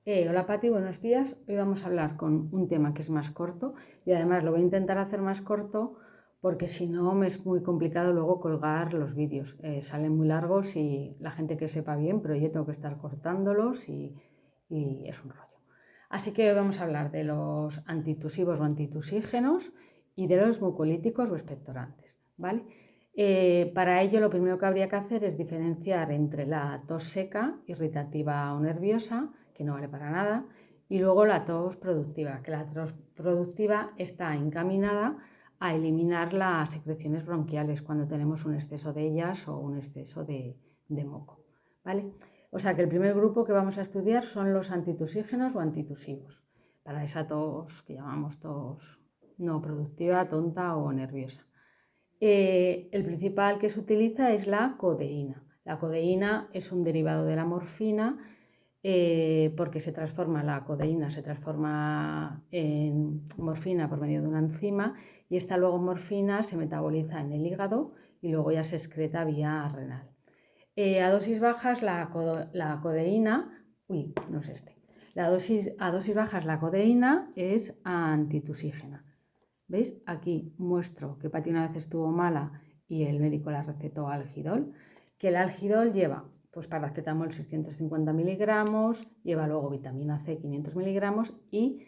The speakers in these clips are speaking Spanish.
Hola Pati, buenos días. Hoy vamos a hablar con un tema que es más corto y además lo voy a intentar hacer más corto porque si no me es muy complicado luego colgar los vídeos. Salen muy largos y la gente que sepa bien, pero yo tengo que estar cortándolos y es un rollo. Así que hoy vamos a hablar de los antitusivos o antitusígenos y de los mucolíticos o expectorantes, ¿vale? Para ello lo primero que habría que hacer es diferenciar entre la tos seca, irritativa o nerviosa, que no vale para nada, y luego la tos productiva, que la tos productiva está encaminada a eliminar las secreciones bronquiales cuando tenemos un exceso de ellas o un exceso de moco, ¿vale? O sea que el primer grupo que vamos a estudiar son los antitusígenos o antitusivos, para esa tos que llamamos tos no productiva, tonta o nerviosa. El principal que se utiliza es la codeína. La codeína es un derivado de la morfina porque la codeína se transforma en morfina por medio de una enzima y esta luego morfina se metaboliza en el hígado y luego ya se excreta vía renal. A dosis bajas la codeína, no es este. A dosis bajas la codeína es antitusígena. ¿Veis? Aquí muestro que Pati una vez estuvo mala y el médico la recetó algidol, que el algidol lleva pues paracetamol 650 miligramos, lleva luego vitamina C 500 miligramos y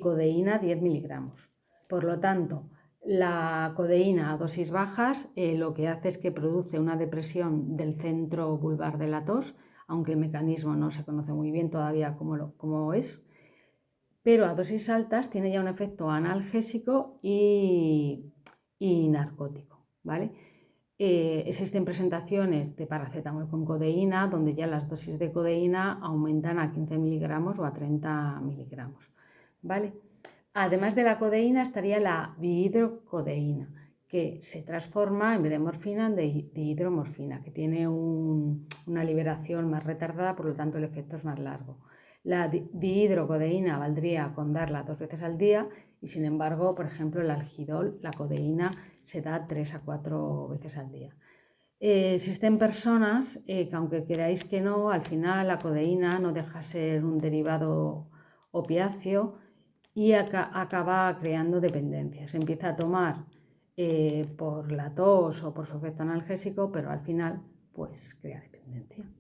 codeína 10 miligramos. Por lo tanto, la codeína a dosis bajas lo que hace es que produce una depresión del centro vulvar de la tos, aunque el mecanismo no se conoce muy bien todavía cómo es, pero a dosis altas tiene ya un efecto analgésico y narcótico, ¿vale? Existen presentaciones de paracetamol con codeína donde ya las dosis de codeína aumentan a 15 miligramos o a 30 miligramos, ¿vale? Además de la codeína estaría la dihidrocodeína, que se transforma en vez de morfina en dihidromorfina, que tiene una liberación más retardada, por lo tanto el efecto es más largo. La dihidrocodeína valdría con darla 2 veces al día y sin embargo, por ejemplo, el algidol, la codeína, se da 3 a 4 veces al día. Existen personas que aunque queráis que no, al final la codeína no deja ser un derivado opiáceo y acaba creando dependencia. Se empieza a tomar por la tos o por su efecto analgésico, pero al final pues crea dependencia.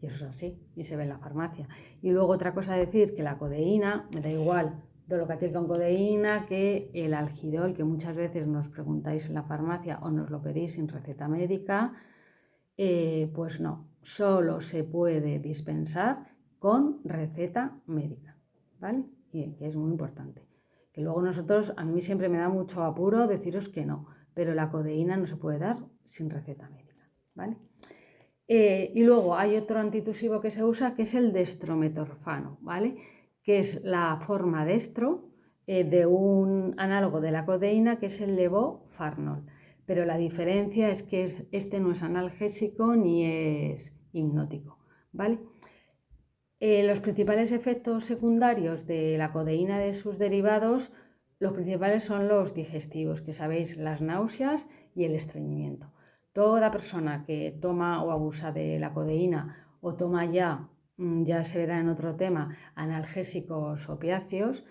Y eso es así, y se ve en la farmacia. Y luego otra cosa decir que la codeína, me da igual dolocatil con codeína que el algidol, que muchas veces nos preguntáis en la farmacia o nos lo pedís sin receta médica, pues no, solo se puede dispensar con receta médica, ¿vale? Y que es muy importante. Que luego a mí siempre me da mucho apuro deciros que no, pero la codeína no se puede dar sin receta médica, ¿vale? Y luego hay otro antitusivo que se usa que es el dextrometorfano, ¿vale? Que es la forma dextro de un análogo de la codeína que es el levofarnol. Pero la diferencia es que este no es analgésico ni es hipnótico, ¿vale? Los principales efectos secundarios de la codeína de sus derivados, los principales son los digestivos, que sabéis, las náuseas y el estreñimiento. Toda persona que toma o abusa de la codeína o toma ya se verá en otro tema, analgésicos opiáceos,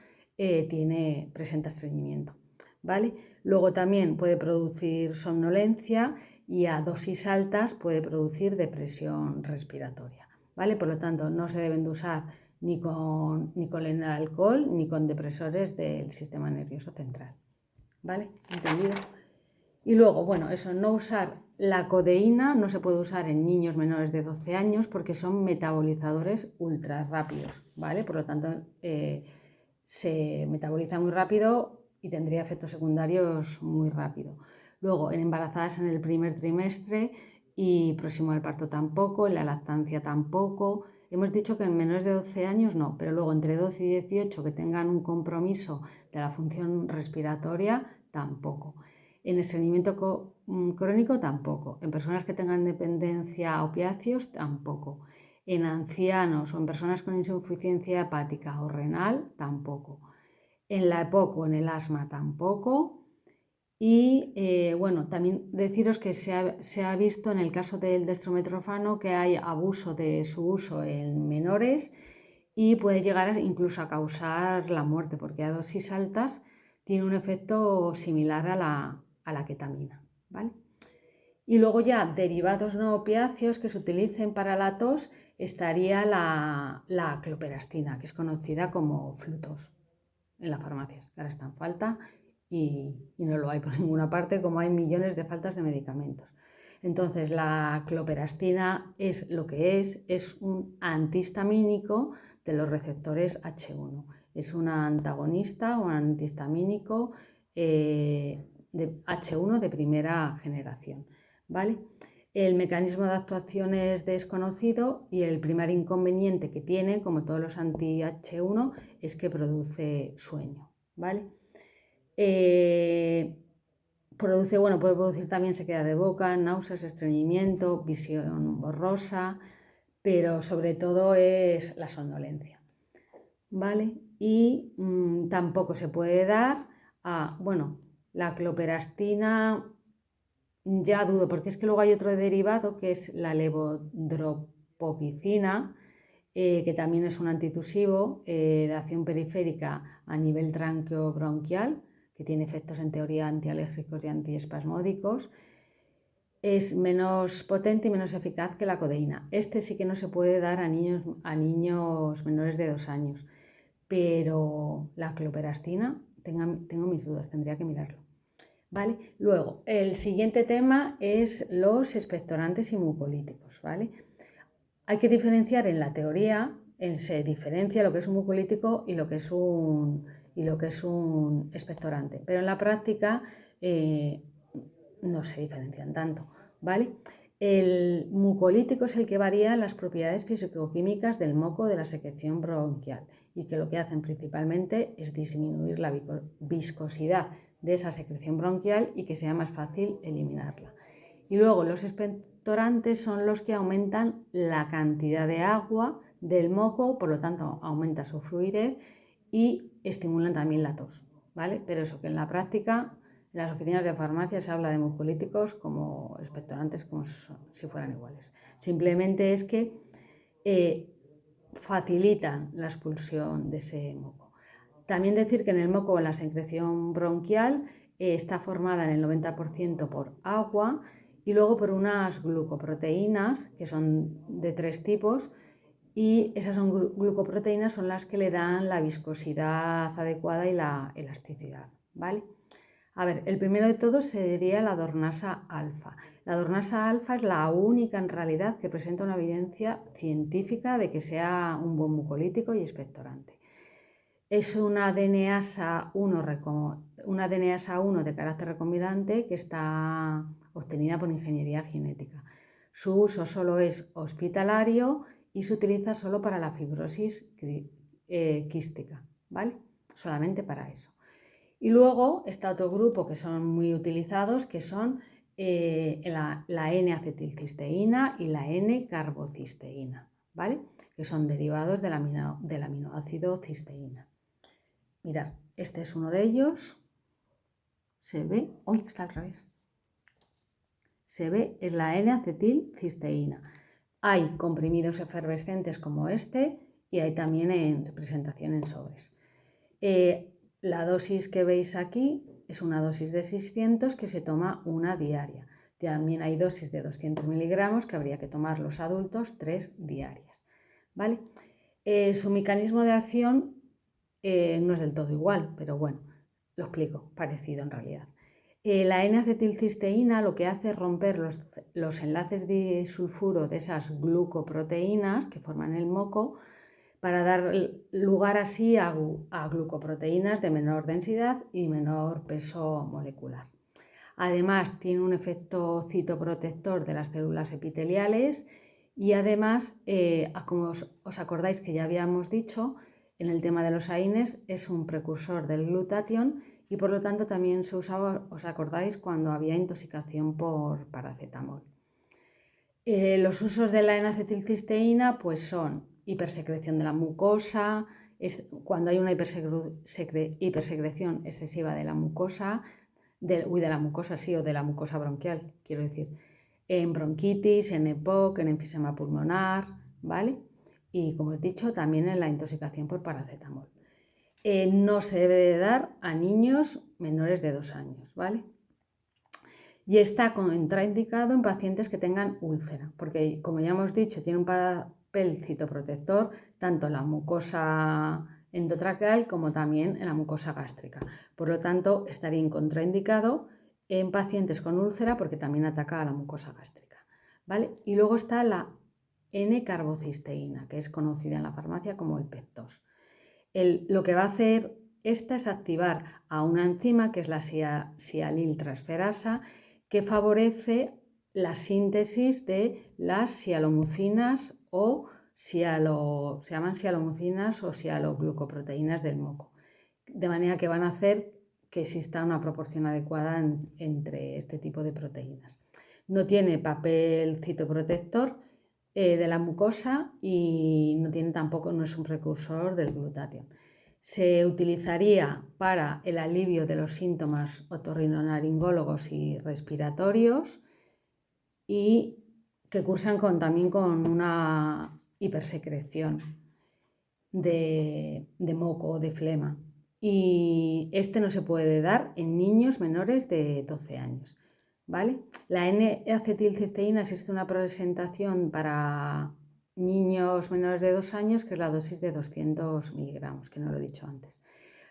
presenta estreñimiento, ¿vale? Luego también puede producir somnolencia y a dosis altas puede producir depresión respiratoria, ¿vale? Por lo tanto, no se deben de usar ni con el alcohol ni con depresores del sistema nervioso central, ¿vale? ¿Entendido? Y luego, bueno, eso, no usar la codeína, no se puede usar en niños menores de 12 años porque son metabolizadores ultra rápidos, ¿vale? Por lo tanto, se metaboliza muy rápido y tendría efectos secundarios muy rápido. Luego, en embarazadas en el primer trimestre y próximo al parto tampoco, en la lactancia tampoco. Hemos dicho que en menores de 12 años no, pero luego entre 12 y 18 que tengan un compromiso de la función respiratoria tampoco. En estreñimiento crónico tampoco. En personas que tengan dependencia a opiáceos tampoco. En ancianos o en personas con insuficiencia hepática o renal tampoco. En la EPOC o en el asma tampoco. Y bueno, también deciros que se ha visto en el caso del dextrometorfano que hay abuso de su uso en menores y puede llegar incluso a causar la muerte, porque a dosis altas tiene un efecto similar a la ketamina, ¿vale? Y luego ya derivados no opiáceos que se utilicen para la tos estaría la cloperastina, que es conocida como Flutos en las farmacias, que ahora está en falta y no lo hay por ninguna parte, como hay millones de faltas de medicamentos. Entonces la cloperastina es lo que es un antihistamínico de los receptores H1. Es un antagonista o un antihistamínico de H1 de primera generación, ¿vale? El mecanismo de actuación es desconocido y el primer inconveniente que tiene, como todos los anti-H1, es que produce sueño, ¿vale? Puede producir también sequedad de boca, náuseas, estreñimiento, visión borrosa, pero sobre todo es la somnolencia, ¿vale? Y tampoco se puede dar la cloperastina, ya dudo, porque es que luego hay otro derivado que es la levodropopicina, que también es un antitusivo de acción periférica a nivel tranqueobronquial, que tiene efectos en teoría antialérgicos y antiespasmódicos. Es menos potente y menos eficaz que la codeína. Este sí que no se puede dar a niños menores de 2 años, pero la cloperastina, tengo mis dudas, tendría que mirarlo. ¿Vale? Luego, el siguiente tema es los expectorantes y mucolíticos, ¿vale? Hay que diferenciar en la teoría, se diferencia lo que es un mucolítico y lo que es un expectorante, pero en la práctica no se diferencian tanto, ¿vale? El mucolítico es el que varía las propiedades físico-químicas del moco de la secreción bronquial y que lo que hacen principalmente es disminuir la viscosidad de esa secreción bronquial y que sea más fácil eliminarla. Y luego los expectorantes son los que aumentan la cantidad de agua del moco, por lo tanto aumenta su fluidez y estimulan también la tos, ¿vale? Pero eso que en la práctica, en las oficinas de farmacia se habla de mucolíticos como expectorantes como si fueran iguales. Simplemente es que facilitan la expulsión de ese moco. También decir que en el moco la secreción bronquial está formada en el 90% por agua y luego por unas glucoproteínas que son de 3 tipos y esas glucoproteínas son las que le dan la viscosidad adecuada y la elasticidad, ¿vale? A ver, el primero de todos sería la dornasa alfa. La dornasa alfa es la única en realidad que presenta una evidencia científica de que sea un buen mucolítico y expectorante. Es una DNasa 1 de carácter recombinante que está obtenida por ingeniería genética. Su uso solo es hospitalario y se utiliza solo para la fibrosis quística, ¿vale? Solamente para eso. Y luego está otro grupo que son muy utilizados, que son la N-acetilcisteína y la N-carbocisteína, ¿vale? Que son derivados del aminoácido cisteína. Mirad, este es uno de ellos. Se ve, uy, está al revés. Se ve, es la N-acetilcisteína. Hay comprimidos efervescentes como este y hay también en presentación en sobres. La dosis que veis aquí es una dosis de 600 que se toma una diaria. También hay dosis de 200 miligramos que habría que tomar los adultos 3 diarias, ¿vale? Su mecanismo de acción no es del todo igual, pero bueno, lo explico, parecido en realidad. La N-acetilcisteína lo que hace es romper los enlaces de sulfuro de esas glucoproteínas que forman el moco para dar lugar así a glucoproteínas de menor densidad y menor peso molecular. Además, tiene un efecto citoprotector de las células epiteliales y además, como os acordáis que ya habíamos dicho, en el tema de los AINES es un precursor del glutatión y por lo tanto también se usaba, os acordáis, cuando había intoxicación por paracetamol. Los usos de la N-acetilcisteína pues son hipersecreción de la mucosa, cuando hay una hipersecreción excesiva de la mucosa, de la mucosa bronquial, quiero decir, en bronquitis, en EPOC, en enfisema pulmonar, ¿vale? y, como he dicho, también en la intoxicación por paracetamol. No se debe de dar a niños menores de 2 años, ¿vale? Y está contraindicado en pacientes que tengan úlcera, porque, como ya hemos dicho, tiene un papel citoprotector tanto en la mucosa endotraqueal como también en la mucosa gástrica. Por lo tanto, estaría contraindicado en pacientes con úlcera porque también ataca a la mucosa gástrica, ¿vale? Y luego está la N-carbocisteína, que es conocida en la farmacia como el PEC2. Lo que va a hacer esta es activar a una enzima que es la sialiltransferasa, que favorece la síntesis de las sialomucinas o se llaman sialomucinas o sialoglucoproteínas del moco, de manera que van a hacer que exista una proporción adecuada entre este tipo de proteínas. No tiene papel citoprotector de la mucosa y no tiene tampoco, no es un precursor del glutatión. Se utilizaría para el alivio de los síntomas otorrinolaringólogos y respiratorios y que cursan también con una hipersecreción de moco o de flema. Y este no se puede dar en niños menores de 12 años. ¿Vale? La N-acetilcisteína existe una presentación para niños menores de 2 años, que es la dosis de 200 miligramos, que no lo he dicho antes.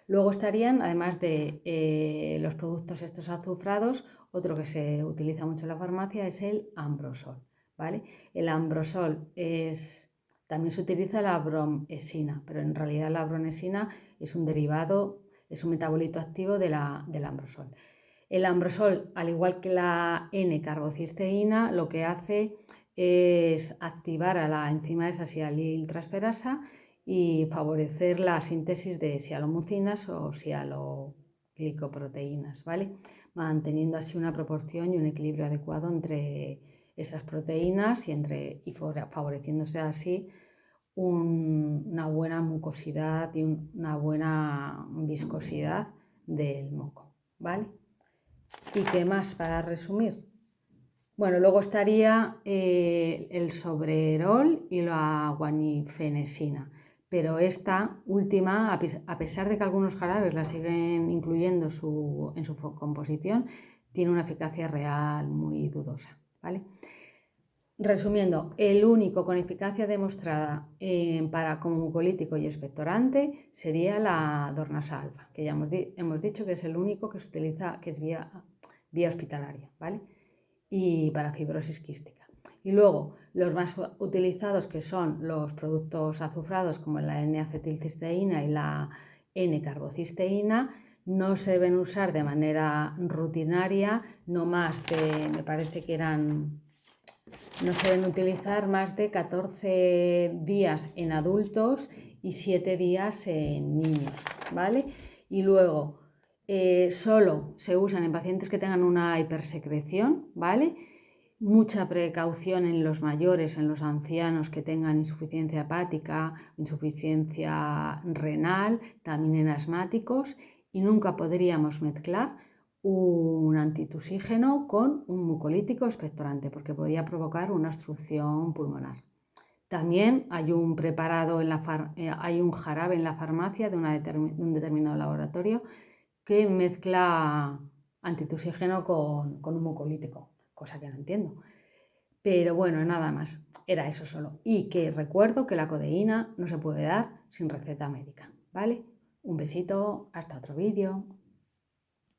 Luego estarían, además de los productos estos azufrados, otro que se utiliza mucho en la farmacia es el Ambrosol, ¿vale? El Ambrosol también se utiliza la bromesina, pero en realidad la bromesina es un derivado, es un metabolito activo del Ambrosol. El Ambrosol, al igual que la N-carbocisteína, lo que hace es activar a la enzima esa sialiltransferasa y favorecer la síntesis de sialomucinas o sialoglicoproteínas, ¿vale? Manteniendo así una proporción y un equilibrio adecuado entre esas proteínas y favoreciéndose así una buena mucosidad y una buena viscosidad del moco, ¿vale? ¿Y qué más para resumir? Bueno, luego estaría el sobrerol y la guanifenesina, pero esta última, a pesar de que algunos jarabes la siguen incluyendo en su composición, tiene una eficacia real muy dudosa, ¿vale? Resumiendo, el único con eficacia demostrada como mucolítico y expectorante sería la Dornasa alfa, que ya hemos dicho que es el único que se utiliza, que es vía hospitalaria, ¿vale? Y para fibrosis quística. Y luego, los más utilizados, que son los productos azufrados como la N-acetilcisteína y la N-carbocisteína, no se deben usar de manera rutinaria, me parece que no se deben utilizar más de 14 días en adultos y 7 días en niños, ¿vale? Y luego, solo se usan en pacientes que tengan una hipersecreción, ¿vale? Mucha precaución en los mayores, en los ancianos que tengan insuficiencia hepática, insuficiencia renal, también en asmáticos, y nunca podríamos mezclar un antitusígeno con un mucolítico expectorante porque podía provocar una obstrucción pulmonar. También hay un hay un jarabe en la farmacia de un determinado laboratorio que mezcla antitusígeno con un mucolítico, cosa que no entiendo. Pero bueno, nada más, era eso solo. Y que recuerdo que la codeína no se puede dar sin receta médica, ¿vale? Un besito, hasta otro vídeo.